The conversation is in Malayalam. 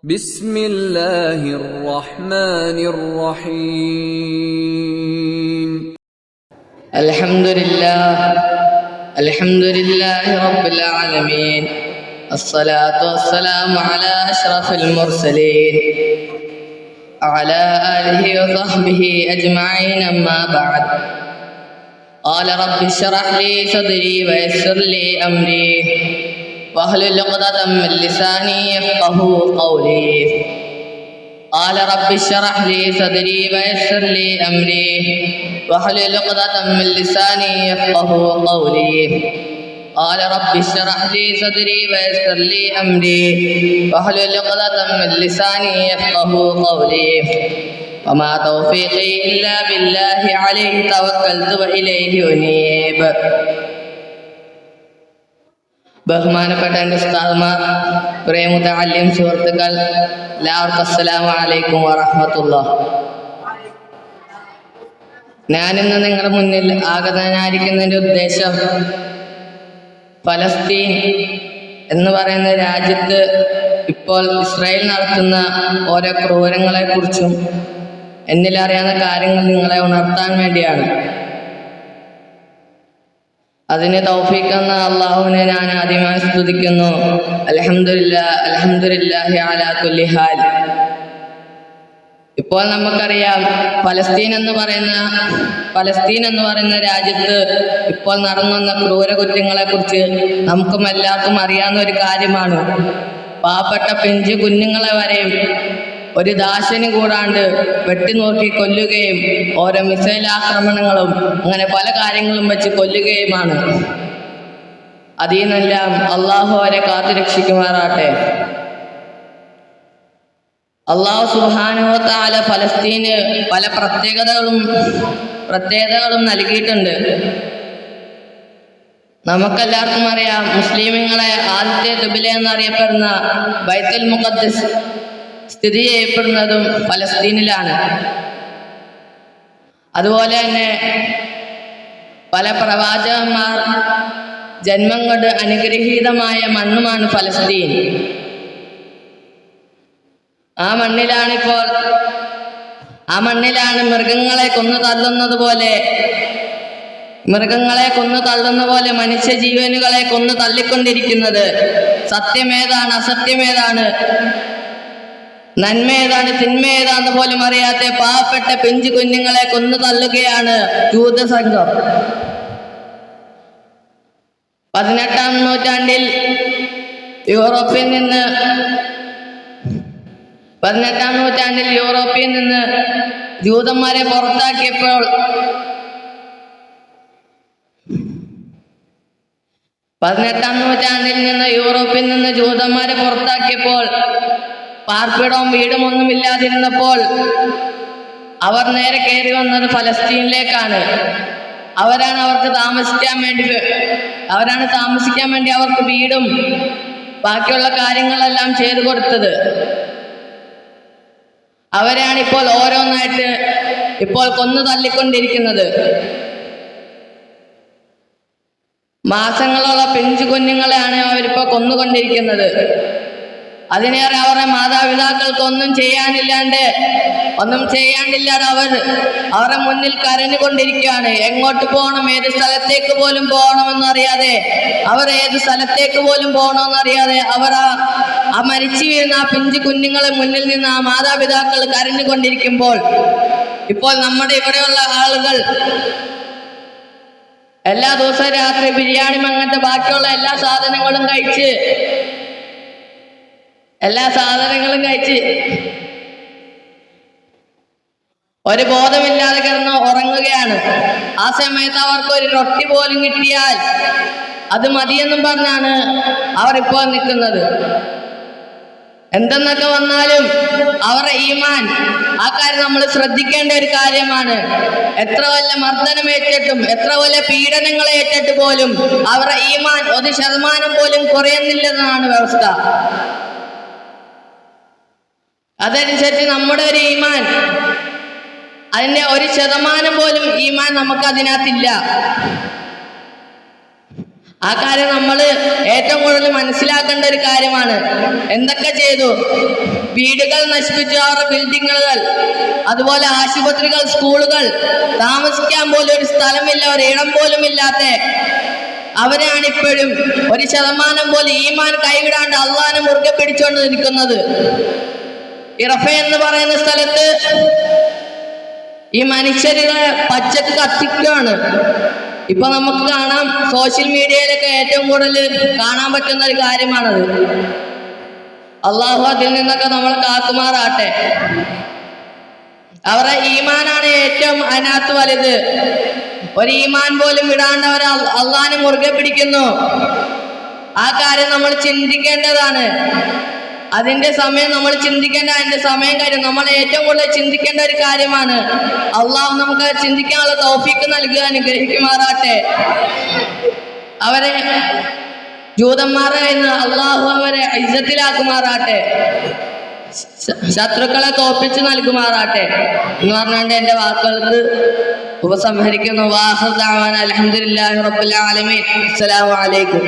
بسم الله الرحمن الرحيم الحمد لله رب العالمين. الصلاة والسلام على أشرف المرسلين وعلى آله وصحبه أجمعين. أما بعد، قال رب اشرح لي صدري ويسر لي أمري واحلل عقدة من لساني يفقهوا قولي. قال رب اشرح لي صدري ويسر لي أمري واحلل عقدة من لساني يفقهوا قولي. قال رب اشرح لي صدري ويسر لي أمري واحلل عقدة من لساني يفقهوا قولي. وما توفيقي إلا بالله عليه توكلت وإليه أنيب. ബഹുമാനപ്പെട്ട എൻ്റെ ഉസ്താദുമാർ, പ്രിയ മുതഅല്ലിം സുഹൃത്തുക്കൾ, എല്ലാവർക്കും അസ്സലാമു അലൈക്കും വറഹ്മത്തുള്ളാഹി. ഞാനിന്ന് നിങ്ങളുടെ മുന്നിൽ ആഗതനായിരിക്കുന്നതിൻ്റെ ഉദ്ദേശം ഫലസ്തീൻ എന്ന് പറയുന്ന രാജ്യത്ത് ഇപ്പോൾ ഇസ്രായേൽ നടത്തുന്ന ഓരോ ക്രൂരങ്ങളെക്കുറിച്ചും എന്നിലറിയാവുന്ന കാര്യങ്ങൾ നിങ്ങളെ ഉണർത്താൻ വേണ്ടിയാണ്. അതിന് തൗഫീഖ് എന്ന അള്ളാഹുവിനെ ഞാൻ ആദ്യമായി സ്തുതിക്കുന്നു. അൽഹംദുലില്ലാഹി അലാ കുല്ലി ഹാൽ. ഇപ്പോൾ നമുക്കറിയാം, ഫലസ്തീൻ എന്ന് പറയുന്ന രാജ്യത്ത് ഇപ്പോൾ നടന്നുവന്ന ക്രൂരകുറ്റങ്ങളെ കുറിച്ച് നമുക്കും എല്ലാവർക്കും അറിയാവുന്ന ഒരു കാര്യമാണ്. പാവപ്പെട്ട പിഞ്ചു കുഞ്ഞുങ്ങളെ വരെയും ഒരു ദാശന് കൂടാണ്ട് വെട്ടിനോക്കി കൊല്ലുകയും ഓരോ മിസൈൽ ആക്രമണങ്ങളും അങ്ങനെ പല കാര്യങ്ങളും വെച്ച് കൊല്ലുകയുമാണ്. അതിൽ നിന്നെല്ലാം അള്ളാഹു അവരെ കാത്തുരക്ഷിക്കുമാറാട്ടെ. അള്ളാഹു സുബ്ഹാനഹു വ തആല ഫലസ്തീന് പല പ്രത്യേകതകളും നൽകിയിട്ടുണ്ട്. നമുക്കെല്ലാവർക്കും അറിയാം, മുസ്ലിമുകളെ ആദ്യത്തെ ഖിബ്ല എന്നറിയപ്പെടുന്ന ബൈത്തുൽ മുഖദ്ദസ് സ്ഥിതി ചെയ്യപ്പെടുന്നതും ഫലസ്തീനിലാണ്. അതുപോലെ തന്നെ പല പ്രവാചകന്മാർ ജന്മം കൊണ്ട് അനുഗ്രഹീതമായ മണ്ണുമാണ് ഫലസ്തീൻ. ആ മണ്ണിലാണ് മൃഗങ്ങളെ കൊന്നു തള്ളുന്ന പോലെ മനുഷ്യജീവനുകളെ കൊന്നു തള്ളിക്കൊണ്ടിരിക്കുന്നത്. സത്യമേതാണ്, അസത്യമേതാണ്, നന്മ ഏതാണ്, തിന്മ ഏതാന്ന് പോലും അറിയാത്ത പാവപ്പെട്ട പിഞ്ചു കുഞ്ഞുങ്ങളെ കൊന്നു തള്ളുകയാണ് ജൂതസംഘം. 18-ാം നൂറ്റാണ്ടിൽ യൂറോപ്പിൽ നിന്ന് ജൂതന്മാരെ പുറത്താക്കിയപ്പോൾ പാർപ്പിടവും വീടും ഒന്നുമില്ലാതിരുന്നപ്പോൾ അവർ നേരെ കയറി വന്നത് ഫലസ്തീനിലേക്കാണ്. അവരാണ് താമസിക്കാൻ വേണ്ടി അവർക്ക് വീടും ബാക്കിയുള്ള കാര്യങ്ങളെല്ലാം ചെയ്തു കൊടുത്തത്. അവരെയാണ് ഇപ്പോൾ ഓരോന്നായിട്ട് കൊന്നു തള്ളിക്കൊണ്ടിരിക്കുന്നത്. മാസങ്ങളുള്ള പിഞ്ചു കുഞ്ഞുങ്ങളെയാണ് അവരിപ്പോൾ കൊന്നുകൊണ്ടിരിക്കുന്നത്. അതിനേറെ അവരുടെ മാതാപിതാക്കൾക്ക് ഒന്നും ചെയ്യാണ്ടില്ലാതെ അവരുടെ മുന്നിൽ കരഞ്ഞുകൊണ്ടിരിക്കുകയാണ്. എങ്ങോട്ട് പോകണം, ഏത് സ്ഥലത്തേക്ക് പോലും പോകണമെന്നറിയാതെ, ഏത് സ്ഥലത്തേക്ക് പോലും പോകണമെന്നറിയാതെ അവർ ആ മരിച്ചു വീഴുന്ന ആ പിഞ്ചു കുഞ്ഞുങ്ങളെ മുന്നിൽ നിന്ന് ആ മാതാപിതാക്കൾ കരഞ്ഞുകൊണ്ടിരിക്കുമ്പോൾ, ഇപ്പോൾ നമ്മുടെ ഇവിടെയുള്ള ആളുകൾ എല്ലാ ദിവസവും രാത്രി ബിരിയാണിയും അങ്ങനത്തെ ബാക്കിയുള്ള എല്ലാ സാധനങ്ങളും കഴിച്ച് ഒരു ബോധമില്ലാതെ കിടന്ന് ഉറങ്ങുകയാണ്. ആ സമയത്ത് അവർക്ക് ഒരു റൊട്ടി പോലും കിട്ടിയാൽ അത് മതിയെന്നും പറഞ്ഞാണ് അവർ ഇപ്പോൾ നിൽക്കുന്നത്. എന്തെന്നൊക്കെ വന്നാലും അവരുടെ ഈമാൻ, ആ കാര്യം നമ്മൾ ശ്രദ്ധിക്കേണ്ട ഒരു കാര്യമാണ്. എത്ര വല്ല മർദ്ദനമേറ്റിട്ടും എത്ര വല്ല പീഡനങ്ങളേറ്റിട്ട് പോലും അവരുടെ ഈമാൻ 1% പോലും കുറയുന്നില്ലെന്നാണ് വ്യവസ്ഥ. അതനുസരിച്ച് നമ്മുടെ ഒരു ഈമാൻ, അതിൻ്റെ 1% പോലും ഈമാൻ നമുക്ക് അതിനകത്തില്ല. ആ കാര്യം നമ്മൾ ഏറ്റവും കൂടുതൽ മനസ്സിലാക്കേണ്ട ഒരു കാര്യമാണ്. എന്തൊക്കെ ചെയ്തു? വീടുകൾ നശിപ്പിച്ചു, അവരുടെ ബിൽഡിങ്ങുകൾ, അതുപോലെ ആശുപത്രികൾ, സ്കൂളുകൾ, താമസിക്കാൻ പോലും ഒരു സ്ഥലമില്ല, ഒരു ഇടം പോലും ഇല്ലാത്ത അവരാണ് ഇപ്പോഴും 1% പോലും ഈമാൻ കൈവിടാണ്ട് അള്ളാഹിനെ മുറുകെ പിടിച്ചുകൊണ്ട് നിൽക്കുന്നത്. ഇറഫ എന്ന് പറയുന്ന സ്ഥലത്ത് ഈ മനുഷ്യരുകളെ പച്ചക്ക് കത്തിക്കുകയാണ്. ഇപ്പൊ നമുക്ക് കാണാം, സോഷ്യൽ മീഡിയയിലൊക്കെ ഏറ്റവും കൂടുതൽ കാണാൻ പറ്റുന്ന ഒരു കാര്യമാണത്. അള്ളാഹു അതിൽ നിന്നൊക്കെ നമ്മളെ കാക്കുമാറാട്ടെ. അവരുടെ ഈമാനാണ് ഏറ്റവും അതിനകത്ത് വലുത്. ഒരു ഈമാൻ പോലും വിടാണ്ട് അവർ അള്ളാഹിനെ മുറുകെ പിടിക്കുന്നു. ആ കാര്യം നമ്മൾ ചിന്തിക്കേണ്ടതാണ്. അതിന്റെ സമയം നമ്മൾ ചിന്തിക്കേണ്ട, അതിന്റെ സമയം കാര്യം നമ്മൾ ഏറ്റവും കൂടുതൽ ചിന്തിക്കേണ്ട ഒരു കാര്യമാണ്. അള്ളാഹു നമുക്ക് ചിന്തിക്കാനുള്ള തൗഫീക്ക് നൽകുക, അനുഗ്രഹിക്കുമാറാട്ടെ. അവരെ ജൂതന്മാരെ എന്ന് അള്ളാഹു അവരെ ഇജ്ജത്തിലാക്കുമാറാട്ടെ, ശത്രുക്കളെ തോൽപ്പിച്ച് നൽകുമാറാട്ടെ എന്ന് പറഞ്ഞുകൊണ്ട് എൻ്റെ വാക്കുകൾക്ക് ഉപസംഹരിക്കുന്നു. വാഹിർ ദഅവാന അൽഹംദുലില്ലാഹി റബ്ബിൽ ആലമീൻ. അസ്സലാമു അലൈക്കും.